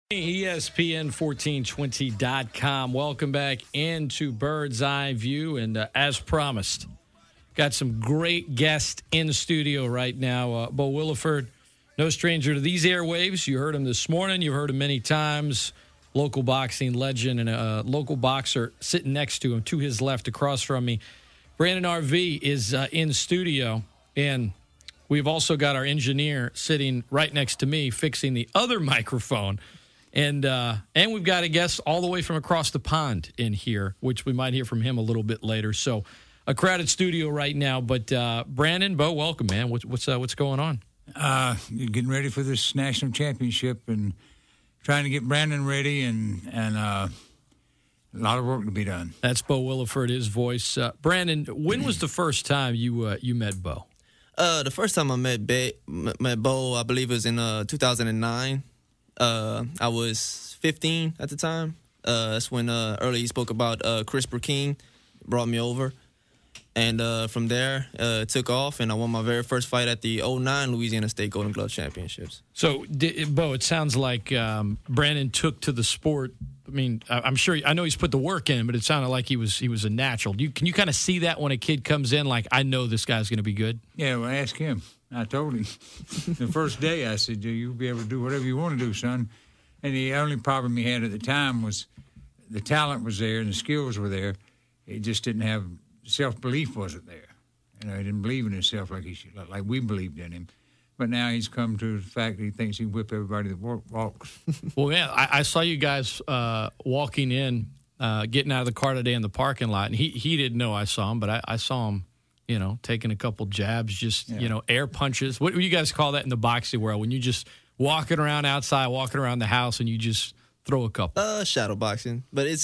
ESPN1420.com. Welcome back into Bird's Eye View. And as promised, got some great guests in the studio right now. Beau Williford, no stranger to these airwaves. You heard him this morning. You've heard him many times. Local boxing legend and a local boxer sitting next to him, to his left, across from me. Brandon Arvie is in studio. And we've also got our engineer sitting right next to me, fixing the other microphone. And we've got a guest all the way from across the pond in here, which we might hear from him a little bit later. So a crowded studio right now. But Brandon, Beau, welcome, man. What's going on? Getting ready for this national championship and trying to get Brandon ready and a lot of work to be done. That's Beau Williford, his voice. Brandon, when was the first time you met Beau? The first time I met Beau, I believe it was in 2009. I was 15 at the time. That's when earlier he spoke about CRISPR King, brought me over. And from there, it took off, and I won my very first fight at the 2009 Louisiana State Golden Glove Championships. So, Beau, it sounds like Brandon took to the sport. I mean, I'm sure, I know he's put the work in, but it sounded like he was a natural. Can you kind of see that when a kid comes in, like, I know this guy's going to be good? Yeah, well, ask him. I told him the first day, I said, you'll be able to do whatever you want to do, son. And the only problem he had at the time was the talent was there and the skills were there. He just didn't have, self-belief wasn't there. You know, he didn't believe in himself like we believed in him. But now he's come to the fact that he thinks he can whip everybody that walks. Well, man, I saw you guys walking in, getting out of the car today in the parking lot, and he didn't know I saw him, but I saw him, you know, taking a couple jabs, just, you know, air punches. What do you guys call that in the boxing world? When you just walking around outside, walking around the house, and you just throw a couple? Shadow boxing. But it's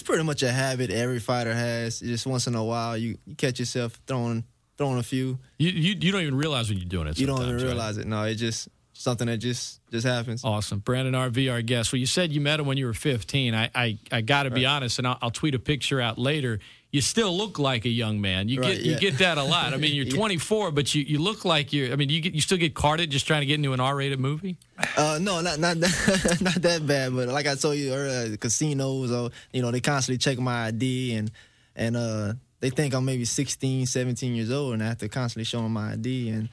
pretty much a habit every fighter has. Just once in a while, you catch yourself throwing a few. You don't even realize when you're doing it. You don't even realize it. No, it's just something that just happens. Awesome. Brandon Arvie, our guest. Well, you said you met him when you were 15. I got to be honest, and I'll tweet a picture out later. You still look like a young man. You get that a lot. I mean, you're 24, but you look like you're. I mean, you still get carded just trying to get into an R-rated movie? No, not that, not that bad. But like I told you earlier, the casinos, or they constantly check my ID and they think I'm maybe 16, 17 years old, and I have to constantly show them my ID and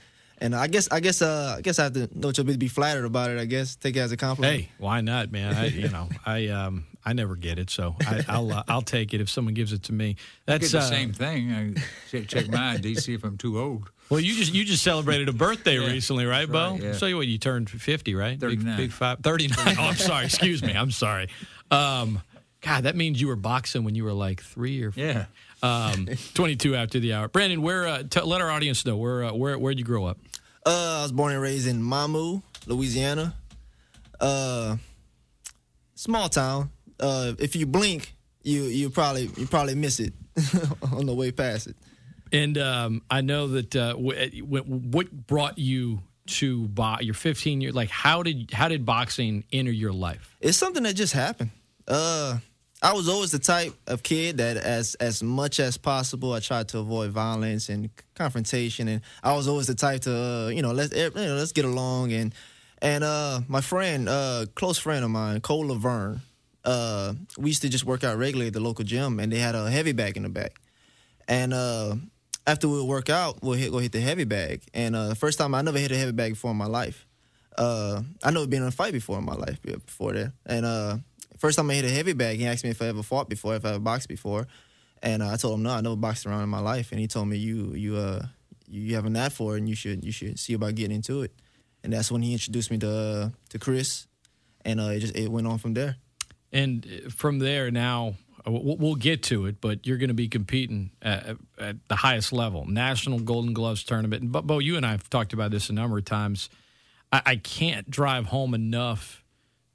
I guess I have to know to be flattered about it. I guess take it as a compliment. Hey, why not, man? I never get it, so I'll take it if someone gives it to me. That's the same thing. I check my ID, see if I'm too old. Well, you just celebrated a birthday recently, right, Beau? Right, yeah. So you turned 50, right? 39. Big 39. Oh, I'm sorry. Excuse me. I'm sorry. God, that means you were boxing when you were like 3 or 4. Yeah. 22 after the hour. Brandon, let our audience know where'd you grow up? I was born and raised in Mamou, Louisiana. Small town. If you blink, you probably miss it on the way past it. And I know that what brought you to your 15 years? Like, how did boxing enter your life? It's something that just happened. I was always the type of kid that as much as possible, I tried to avoid violence and confrontation, and I was always the type to let's get along. And my friend, close friend of mine, Cole Laverne, we used to just work out regularly at the local gym, and they had a heavy bag in the back. And after we would work out, we'll go hit the heavy bag. And the first time, I never hit a heavy bag before in my life. I never been in a fight before in my life before that. And first time I hit a heavy bag, he asked me if I ever fought before, if I ever boxed before. And I told him, no, I never boxed around in my life. And he told me, you have a knack for it, and you should see about getting into it. And that's when he introduced me to Chris, and it went on from there. And from there, now we'll get to it, but you're going to be competing at the highest level, National Golden Gloves Tournament. But Beau, you and I have talked about this a number of times. I can't drive home enough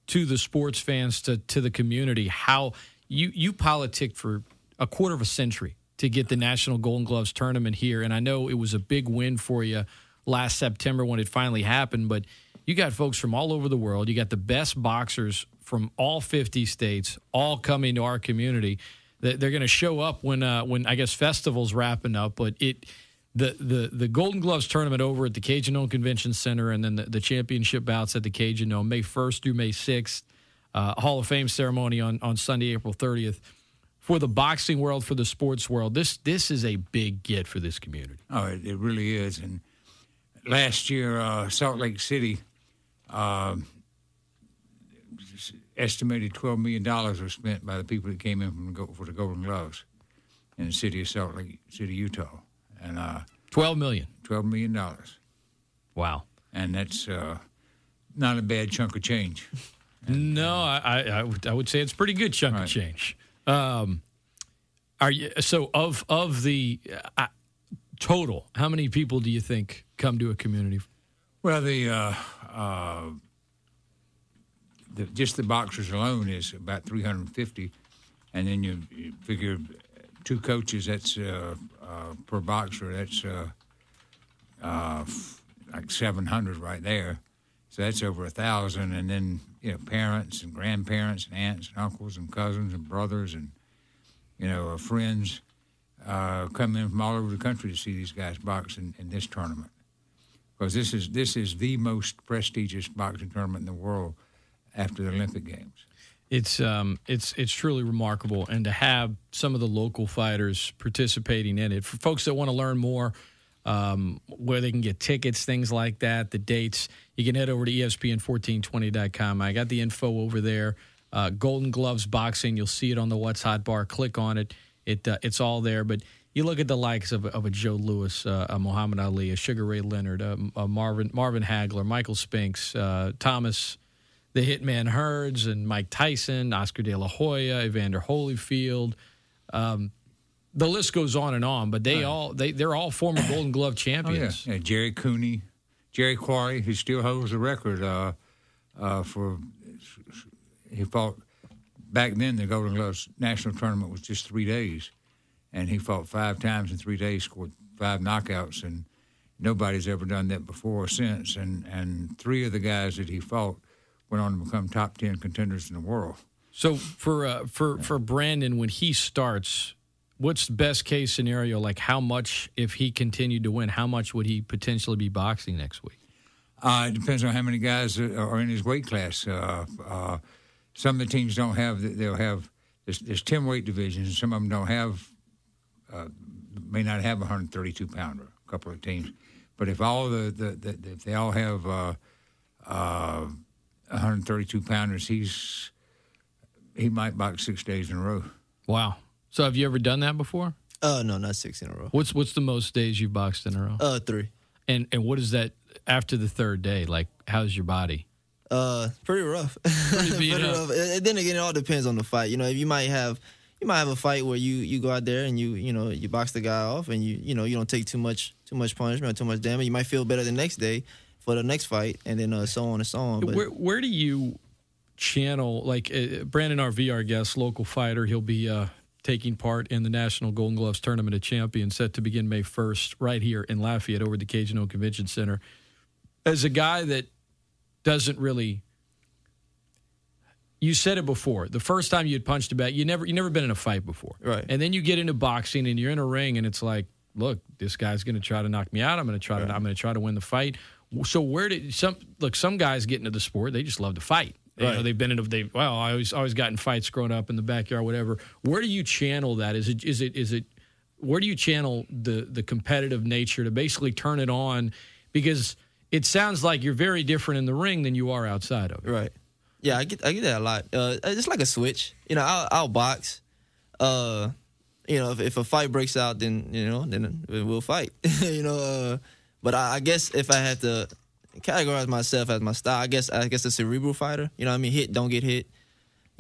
to the sports fans, to the community, how you politicked for a quarter of a century to get the National Golden Gloves Tournament here. And I know it was a big win for you last September when it finally happened, but you got folks from all over the world. You got the best boxers from all 50 states all coming to our community. They're going to show up when I guess festival's wrapping up, but the Golden Gloves tournament over at the Cajun Dome Convention Center, and then the championship bouts at the Cajun Dome, May 1st through May 6th. Hall of Fame ceremony on Sunday, April 30th. For the boxing world, for the sports world, this is a big get for this community. Oh, it really is. And last year, Salt Lake City estimated $12 million was spent by the people that came in for the Golden Gloves in the city of Salt Lake City, Utah. And $12 million. $12 million. Wow. And that's not a bad chunk of change. No, I would say it's a pretty good chunk of change. Are you so of the total? How many people do you think come to a community? Well, just the boxers alone is about 350, and then you figure 2 coaches. That's per boxer. That's like 700 right there. So that's over 1,000, and then parents and grandparents and aunts and uncles and cousins and brothers and friends come in from all over the country to see these guys box in this tournament, because this is the most prestigious boxing tournament in the world after the Olympic Games. It's truly remarkable, and to have some of the local fighters participating in it. For folks that want to learn more, where they can get tickets, things like that, the dates, you can head over to ESPN1420.com. I got the info over there. Golden Gloves Boxing, you'll see it on the What's Hot bar. Click on it. It's all there. But you look at the likes of a Joe Louis, a Muhammad Ali, a Sugar Ray Leonard, a Marvin Hagler, Michael Spinks, Thomas the Hitman Hearns, and Mike Tyson, Oscar De La Hoya, Evander Holyfield. The list goes on, but they're all former Golden Glove champions. Oh, yeah. Jerry Cooney, Jerry Quarry, who still holds the record for. He fought back then. The Golden Gloves national tournament was just 3 days, and he fought 5 times in 3 days, scored 5 knockouts, and nobody's ever done that before or since. And 3 of the guys that he fought went on to become top 10 contenders in the world. So for Brandon, when he starts, what's the best case scenario? Like, how much, if he continued to win, how much would he potentially be boxing next week? It depends on how many guys are in his weight class. Some of the teams don't have. They'll have. There's 10 weight divisions, and some of them don't have. May not have a 132 pounder. A couple of teams, but if all if they all have 132 pounders, he might box 6 days in a row. Wow. So have you ever done that before? No, not 6 in a row. What's the most days you've boxed in a row? 3. And what is that after the 3rd day? Like, how's your body? Pretty rough. Pretty rough. And then again, it all depends on the fight. You might have a fight where you go out there and you box the guy off, and you don't take too much punishment or too much damage. You might feel better the next day for the next fight, and then so on and so on. But where do you channel, like Brandon Arvie, our guest, local fighter? He'll be taking part in the National Golden Gloves Tournament of Champions, set to begin May 1st right here in Lafayette over at the Cajun Dome Convention Center. As a guy that doesn't really, you said it before, the first time you had punched a bag, you never been in a fight before. Right. And then you get into boxing and you're in a ring and it's like, look, this guy's going to try to knock me out. I'm going to try to win the fight. So where did some guys get into the sport, they just love to fight. Right. They've been in I always got in fights growing up in the backyard, whatever. Where do you channel that? Is it where do you channel the competitive nature to basically turn it on? Because it sounds like you're very different in the ring than you are outside of it. Right. Yeah, I get that a lot. It's like a switch. I'll box. If a fight breaks out, then we'll fight. But I guess if I had to categorize myself as my style, I guess a cerebral fighter. Hit, don't get hit.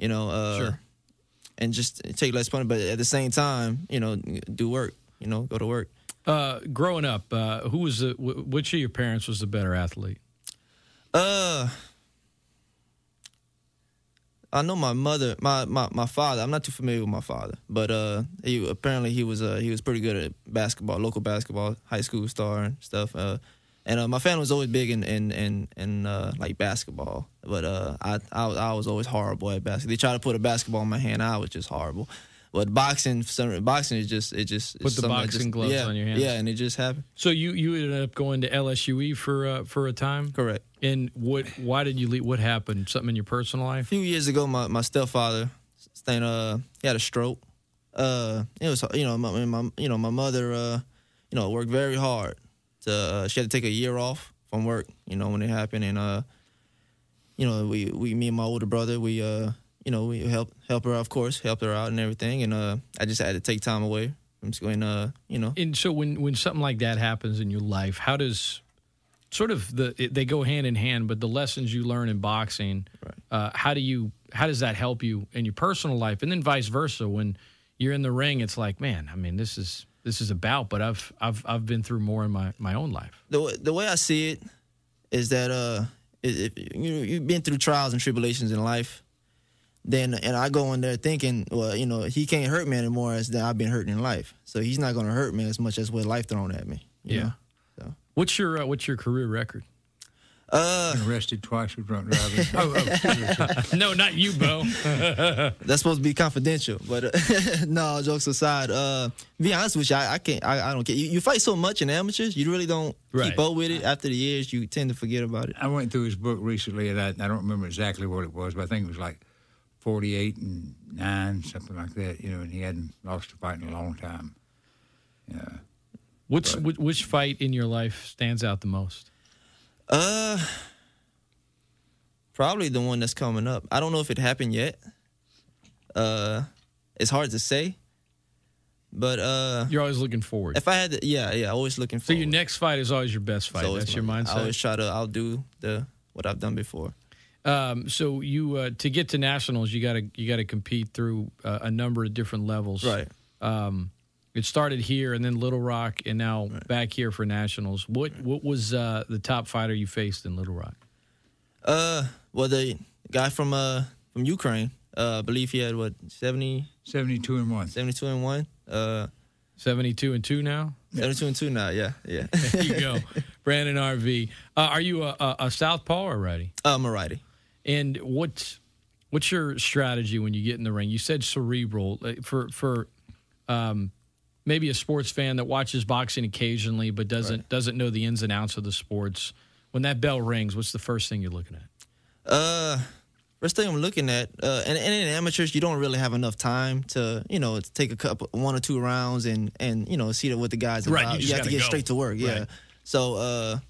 Sure. And just take less punishment, but at the same time, do work. Go to work. Growing up, which of your parents was the better athlete? I know my mother, my father. I'm not too familiar with my father, but he was pretty good at basketball, local basketball, high school star and stuff. And my family was always big in like basketball, but I was always horrible at basketball. They tried to put a basketball in my hand, I was just horrible. But boxing is just put the boxing gloves on your hands. Yeah, and it just happened. So you ended up going to LSUE for a time? Correct. And why did you leave? What happened? Something in your personal life? A few years ago, my stepfather, he had a stroke. It was my mother worked very hard. She had to take a year off from work. When it happened, and me and my older brother, we help her out, of course, helped her out and everything, and I just had to take time away from school, And so when something like that happens in your life, how does they go hand in hand, but the lessons you learn in boxing, right. How does that help you in your personal life, and then vice versa? When you're in the ring, it's like, man, I mean, this is about, but I've been through more in my own life. The way I see it is that if you've been through trials and tribulations in life, and I go in there thinking, well, he can't hurt me anymore as that I've been hurting in life, so he's not going to hurt me as much as what life thrown at me. You know? So. What's your career record? Been arrested twice for drunk driving. No, not you, Beau. That's supposed to be confidential. But no, jokes aside, be honest with you, I can't. I don't care. You fight so much in amateurs, you really don't keep up with it. After the years, you tend to forget about it. I went through his book recently, and I don't remember exactly what it was, but I think it was like 48-9, something like that. And he hadn't lost a fight in a long time. Yeah. Which fight in your life stands out the most? Probably the one that's coming up. I don't know if it happened yet. It's hard to say, but you're always looking forward. If I had to, always looking forward. So your next fight is always your best fight. That's your mindset. I always try to outdo what I've done before. So you to get to nationals, you gotta compete through a number of different levels. Right. It started here and then Little Rock, and now back here for nationals. What was the top fighter you faced in Little Rock? Well, the guy from Ukraine, I believe he had 72-1. 72-1. 72-2 now. 72-2 now. Yeah. There you go, Brandon Arvie. Are you a southpaw or righty? I'm a righty. And what's your strategy when you get in the ring? You said cerebral for maybe a sports fan that watches boxing occasionally but doesn't know the ins and outs of the sports. When that bell rings, what's the first thing you're looking at? First thing I'm looking at, and in amateurs, you don't really have enough time to take one or two rounds and see what the guys are about. You have to get straight to work. Yeah. Right. So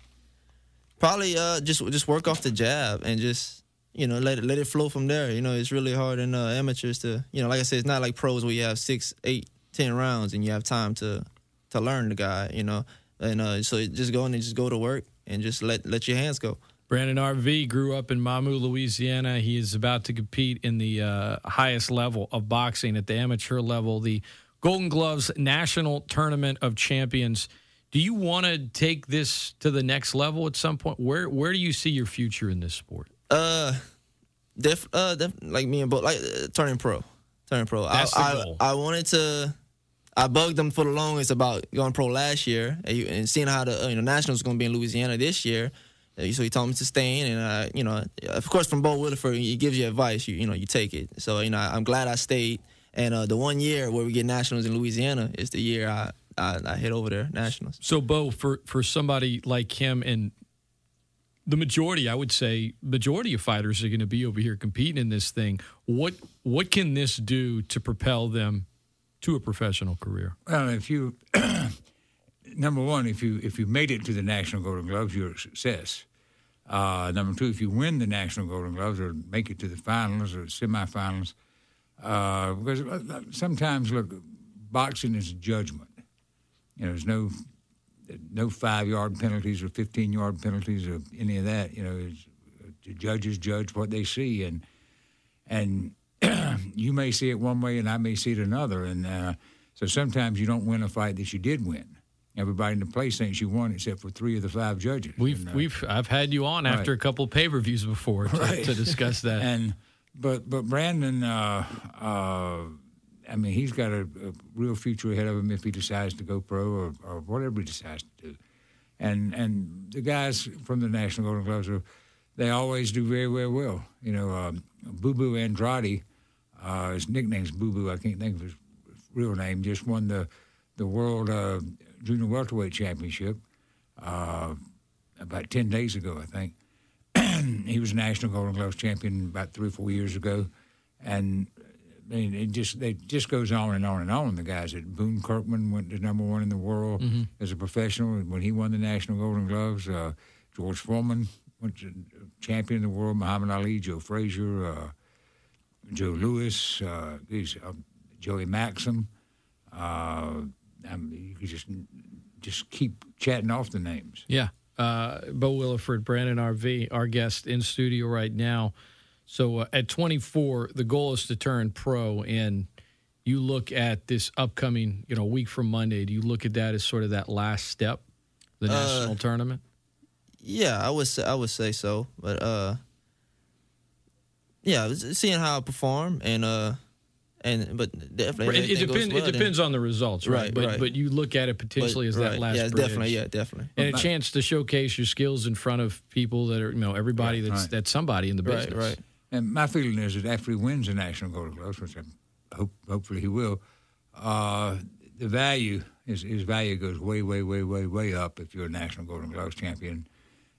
probably just work off the jab and just let it flow from there. It's really hard in amateurs to like I said, it's not like pros where you have 6, 8, 10 rounds and you have time to learn the guy. And so just go in and just go to work and just let your hands go. Brandon Arvie grew up in Mamou, Louisiana. He is about to compete in the highest level of boxing at the amateur level, the Golden Gloves National Tournament of Champions. Do you want to take this to the next level at some point? Where do you see your future in this sport? Like me and Beau, turning pro. That's the goal. I wanted to. I bugged them for the longest about going pro last year and seeing how the Nationals was going to be in Louisiana this year. So he told me to stay in, and of course, from Beau Williford, he gives you advice. You take it. So I'm glad I stayed. And the 1 year where we get nationals in Louisiana is the year I head over there, nationals. So Beau, for somebody like him, and the majority, I would say, majority of fighters are going to be over here competing in this thing. What can this do to propel them to a professional career? Well, if you number one, if you made it to the National Golden Gloves, you're a success. Number two, if you win the National Golden Gloves or make it to the finals or semifinals, because sometimes, look, boxing is judgment. There's no 5-yard penalties or 15-yard penalties or any of that. The judges judge what they see, and you may see it one way and I may see it another, and so sometimes you don't win a fight that you did win. Everybody in the place thinks you won, except for 3 of the 5 judges. I've had you on after a couple of pay-per-views before to discuss that. But Brandon, he's got a real future ahead of him if he decides to go pro or whatever he decides to do. And the guys from the National Golden Gloves they always do very, very well. Boo Boo Andrade, his nickname's Boo Boo. I can't think of his real name, just won the World Junior Welterweight Championship about 10 days ago, I think. He was National Golden Gloves champion about 3 or 4 years ago. And I mean, it just goes on and on and on. The guys at Boone Kirkman went to #1 in the world as a professional when he won the National Golden Gloves. George Foreman went to champion of the world. Muhammad Ali, Joe Frazier, Joe Louis, Joey Maxim. You could just keep chatting off the names. Yeah. Beau Williford, Brandon Arvie, our guest in studio right now. So at 24, the goal is to turn pro, and you look at this upcoming, week from Monday. Do you look at that as sort of that last step, the national tournament? Yeah, I would say so. But seeing how I perform but definitely it depends on the results, right? But you look at it potentially as that last bridge. Definitely. And a chance to showcase your skills in front of people that are, everybody that's somebody in the business. Right. And my feeling is that after he wins the National Golden Gloves, which I hopefully he will, the value, his value goes way, way, way, way, way up if you're a National Golden Gloves champion.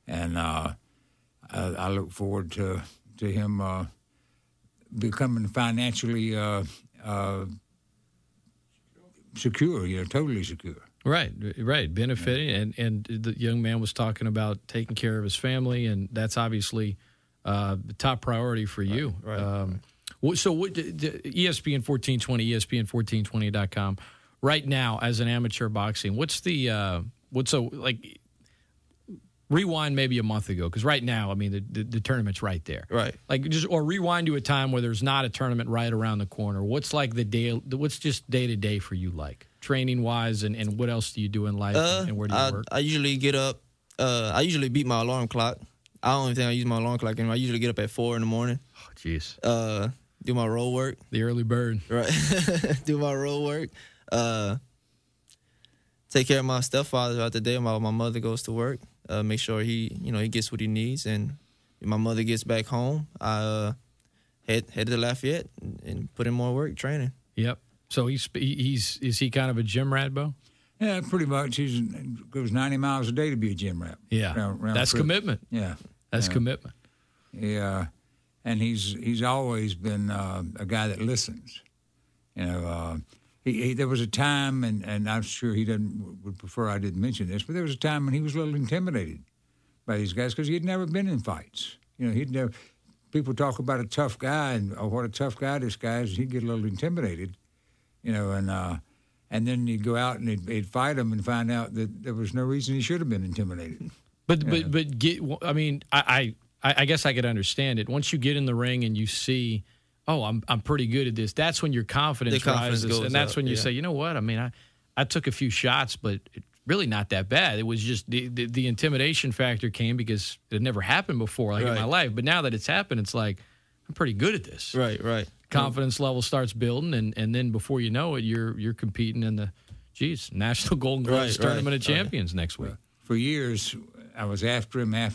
And I look forward to him becoming financially secure, totally secure. Right. Benefiting. And the young man was talking about taking care of his family, and that's obviously the top priority for you. Right. So what, ESPN1420, ESPN1420.com, right now as an amateur boxing, rewind maybe a month ago, because right now, I mean, the tournament's right there. Right. Or rewind to a time where there's not a tournament right around the corner. What's like what's just day to day for you, like training wise, and what else do you do in life, and where do you work? I usually get up. I usually beat my alarm clock. I don't even think I use my alarm clock anymore. I usually get up at 4 in the morning. Oh, jeez. Do my road work. The early bird. Right. Do my road work. Take care of my stepfather throughout the day while my mother goes to work. Make sure he gets what he needs, and when my mother gets back home, I head to Lafayette and put in more work training. Yep. So is he kind of a gym rat, Beau? Yeah, pretty much. He goes 90 miles a day to be a gym rat. Yeah, round that's trip. Commitment. Yeah, that's commitment. Yeah, and he's always been a guy that listens. There was a time, and I'm sure he would prefer I didn't mention this, but there was a time when he was a little intimidated by these guys because he had never been in fights. People talk about a tough guy and what a tough guy this guy is. He'd get a little intimidated, and then he'd go out and he'd fight him and find out that there was no reason he should have been intimidated. I guess I could understand it. Once you get in the ring and you see, I'm pretty good at this, that's when your confidence rises, and that's when you say, you know what? I mean, I took a few shots, but it's really not that bad. It was just the intimidation factor came because it had never happened before, in my life. But now that it's happened, it's like, I'm pretty good at this. Right. Confidence level starts building, and then before you know it, you're competing in the National Golden Gloves Tournament of Champions next week. For years, I was after him. I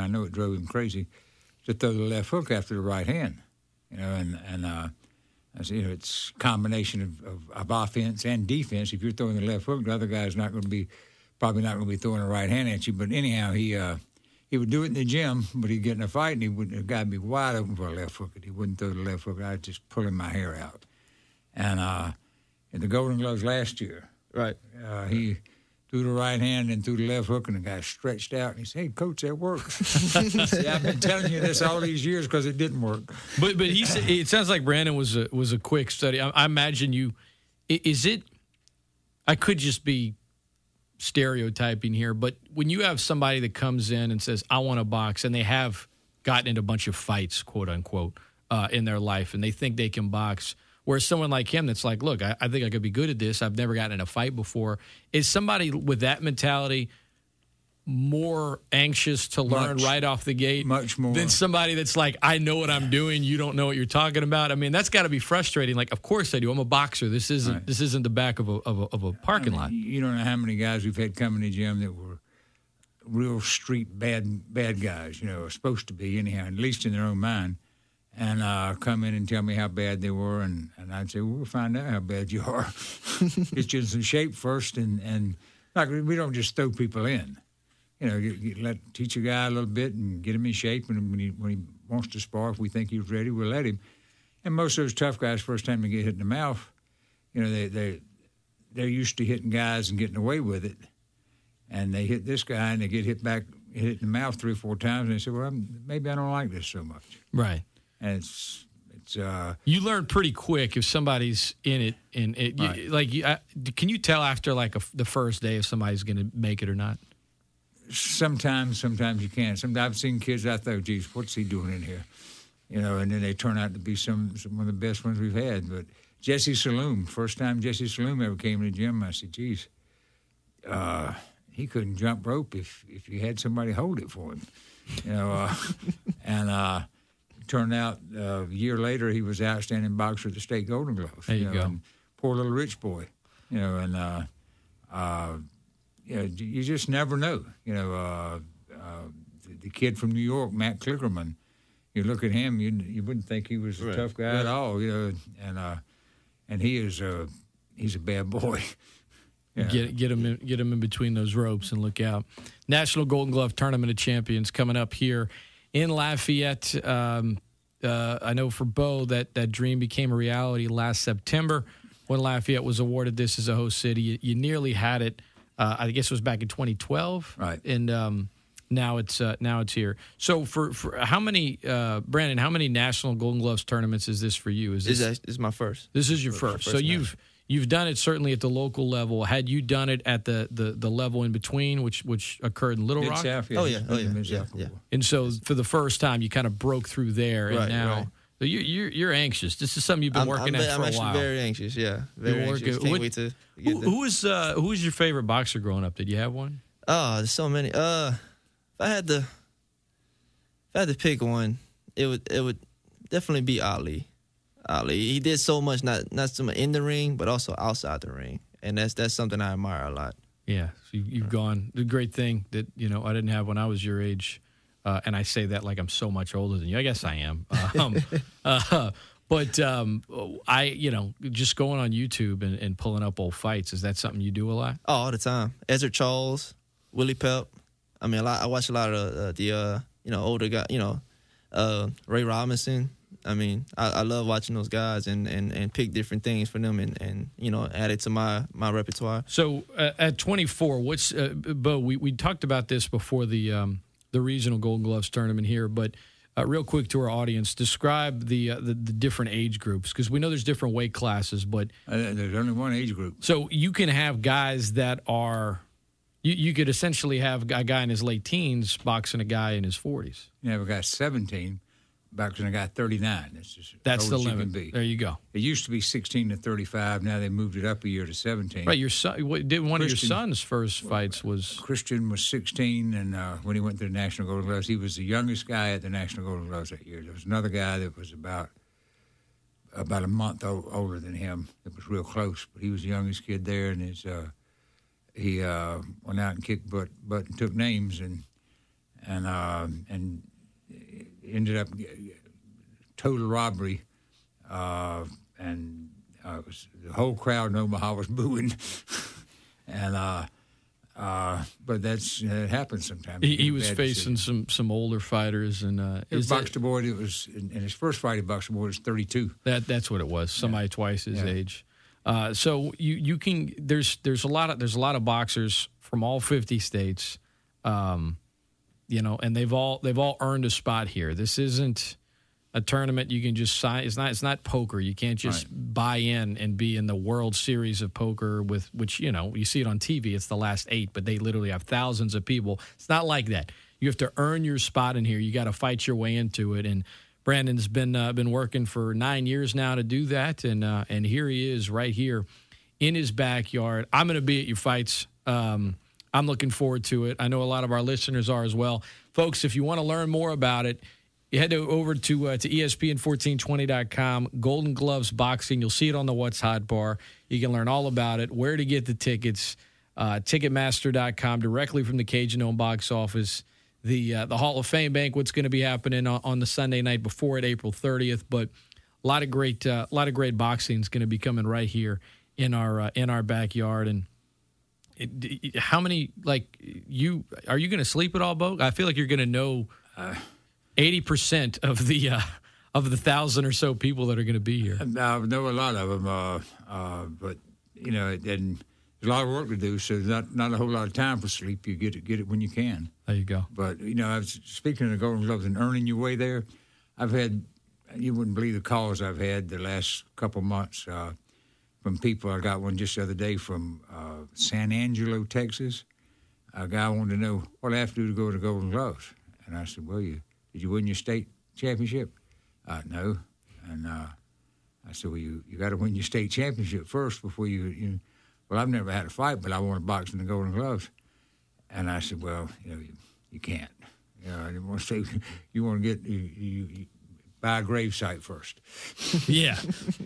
know it drove him crazy to throw the left hook after the right hand. It's a combination of offense and defense. If you're throwing the left hook, the other guy's probably not going to be throwing the right hand at you. But anyhow, he would do it in the gym, but he'd get in a fight and the guy would be wide open for a left hook, and he wouldn't throw the left hook. I'd just pulling my hair out. And in the Golden Gloves last year, he threw the right hand and threw the left hook, and the guy stretched out, and he said, "Hey, Coach, that works." See, I've been telling you this all these years because it didn't work. But he said, it sounds like Brandon was a quick study. I imagine you. Is it? I could just be stereotyping here, but when you have somebody that comes in and says, "I want to box," and they have gotten into a bunch of fights, quote unquote, in their life, and they think they can box. Whereas someone like him that's like, look, I think I could be good at this. I've never gotten in a fight before. Is somebody with that mentality more anxious to learn right off the gate much more than somebody that's like, I know what I'm doing, you don't know what you're talking about? I mean, that's got to be frustrating. Like, of course I do. I'm a boxer. This isn't the back of a parking lot. You don't know how many guys we've had come in the gym that were real street bad guys, supposed to be anyhow, at least in their own mind. and come in and tell me how bad they were, and I'd say, well, we'll find out how bad you are. Get you in some shape first, and like we don't just throw people in. You know, you teach a guy a little bit and get him in shape, and when he wants to spar, if we think he's ready, we'll let him. And most of those tough guys, first time they get hit in the mouth, you know, they're used to hitting guys and getting away with it, and they hit this guy and they get hit in the mouth 3 or 4 times, and they say, well, maybe I don't like this so much. Right. And it's you learn pretty quick if somebody's in it, and right. Can you tell after the first day if somebody's going to make it or not? Sometimes you can't. Sometimes I've seen kids I thought, geez, what's he doing in here? You know, and then they turn out to be some of the best ones we've had. But Jesse Saloom, first time Jesse Saloom ever came to the gym, I said, geez, he couldn't jump rope if you had somebody hold it for him. You know, and turned out a year later he was outstanding boxer at the state Golden Gloves. There you go. And poor little rich boy. You know, and you know, you just never know. You know, the kid from New York, Matt Klickerman, you look at him, you wouldn't think he was a tough guy at all. You know, and he's a bad boy. Yeah. Get him in between those ropes and look out. National Golden Glove Tournament of Champions coming up here in Lafayette. I know for Beau that dream became a reality last September when Lafayette was awarded this as a host city. You nearly had it. I guess it was back in 2012, right? And now it's here. So for how many, Brandon? How many National Golden Gloves tournaments is this for you? This is my first. This is your first. So you've done it certainly at the local level. Had you done it at the level in between, which occurred in Little Rock? South, yeah. Oh yeah. And so for the first time, you kind of broke through there, and right, now. Right. So you're anxious. This is something you've been working at for a while. I'm actually very anxious. Yeah, very anxious. Can't wait to get there. Who was your favorite boxer growing up? Did you have one? Oh, there's so many. If I had to pick one, it would definitely be Ali. Ali. He did so much, not so much in the ring, but also outside the ring, and that's something I admire a lot. Yeah, so you've gone. The great thing that I didn't have when I was your age. And I say that like I'm so much older than you. I guess I am. But I just going on YouTube and pulling up old fights, is that something you do a lot? Oh, all the time. Ezra Charles, Willie Pep. I mean, I watch a lot of the older guys, Ray Robinson. I mean, I love watching those guys and pick different things for them and add it to my repertoire. So at 24, what's Beau? We talked about this before the regional Golden Gloves tournament here, but real quick to our audience, describe the different age groups, because we know there's different weight classes, but there's only one age group. So you can have guys that are, you could essentially have a guy in his late teens boxing a guy in his 40s. You have a guy 17 boxing a guy 39. That's the limit. There you go. It used to be 16 to 35. Now they moved it up a year to 17. Right. Your son, one of your son's first fights was Christian was 16, and when he went to the National Golden Gloves, he was the youngest guy at the National Golden Gloves that year. There was another guy that was about a month older than him. That was real close, but he was the youngest kid there, and he went out and kicked butt and took names and ended up total robbery, and it was, the whole crowd in Omaha was booing, and but it happens sometimes. He was facing some older fighters, and he boxed a boy. It was in his first fight. He boxed a boy was 32. That's what it was. Somebody twice his age. So you can there's a lot of boxers from all 50 states. And they've all earned a spot here. This isn't a tournament you can just sign. It's not poker. You can't just buy in and be in the World Series of Poker with which you see it on TV. It's the last 8, but they literally have thousands of people. It's not like that. You have to earn your spot in here. You got to fight your way into it. And Brandon's been working for 9 years now to do that. And here he is right here in his backyard. I'm going to be at your fights. I'm looking forward to it. I know a lot of our listeners are as well. Folks, if you want to learn more about it, you head over to ESPN1420.com, Golden Gloves Boxing. You'll see it on the What's Hot bar. You can learn all about it, where to get the tickets, Ticketmaster.com, directly from the Cajun Owned box office. the Hall of Fame banquet's going to be happening on the Sunday night before it, April 30th. But a lot of great boxing is going to be coming right here in our backyard. And how many are you going to sleep at all, Beau? I feel like you're going to know 80% of the 1,000 or so people that are going to be here. I know a lot of them, but there's a lot of work to do, so there's not a whole lot of time for sleep. You get it when you can. There you go. But I was speaking of the Golden Gloves and earning your way there. I've had, you wouldn't believe the calls I've had the last couple months from people. I got one just the other day from San Angelo, Texas. A guy wanted to know what I have to do to go to the Golden Gloves, and I said, "Well, did you win your state championship?" No. And I said, "Well, you got to win your state championship first before you." Well, I've never had a fight, but I want to box in the Golden Gloves. And I said, "Well, you can't. I didn't want to say you want to get you buy a grave site first." Yeah.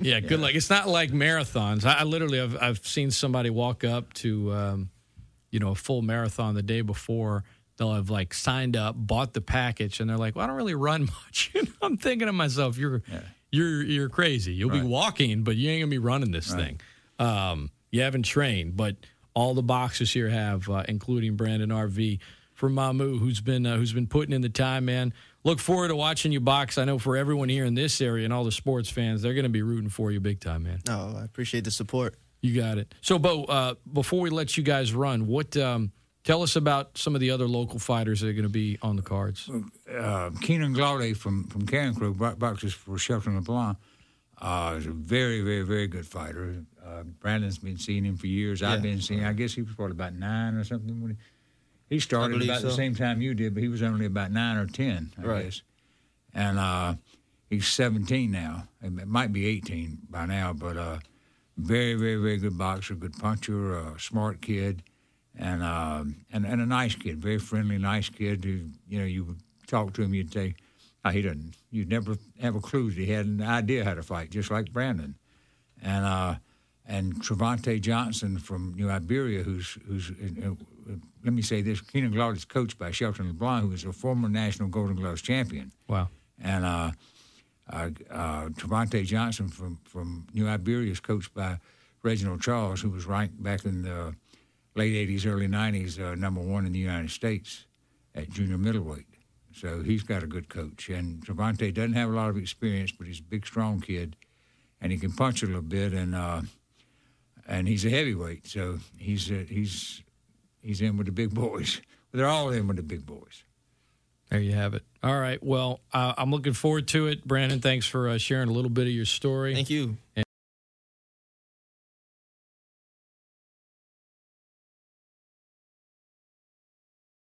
Good luck. It's not like marathons. I literally I've seen somebody walk up to a full marathon the day before. They'll have signed up, bought the package, and they're like, "Well, I don't really run much." I'm thinking to myself, "You're crazy. You'll be walking, but you ain't gonna be running this thing. You haven't trained." But all the boxers here have, including Brandon Arvie from Mamu, who's been putting in the time, man. Look forward to watching you box. I know for everyone here in this area and all the sports fans, they're going to be rooting for you big time, man. Oh, I appreciate the support. You got it. So, Beau, before we let you guys run, tell us about some of the other local fighters that are going to be on the cards. Keenan Glaude from Carencro boxes for Shelton LeBlanc. Is a very, very, very good fighter. Brandon's been seeing him for years. I've been seeing him. I guess he was probably about 9 or something when he started about the same time you did, but he was only about 9 or 10, I guess. And he's 17 now. It might be 18 by now, but very, very, very good boxer, good puncher, smart kid, and a nice kid, very friendly, nice kid who, you would talk to him, you'd say, you'd never have a clue that he had an idea how to fight, just like Brandon. And Trevante Johnson from New Iberia, who's let me say this, Keenan Glaude is coached by Shelton LeBlanc, who is a former national Golden Gloves champion. Wow. And Trevante Johnson from New Iberia is coached by Reginald Charles, who was ranked back in the late 80s, early 90s, #1 in the United States at junior middleweight. So he's got a good coach. And Trevante doesn't have a lot of experience, but he's a big, strong kid, and he can punch a little bit, and he's a heavyweight. So he's in with the big boys. They're all in with the big boys. There you have it. All right. Well, I'm looking forward to it. Brandon, thanks for sharing a little bit of your story. Thank you.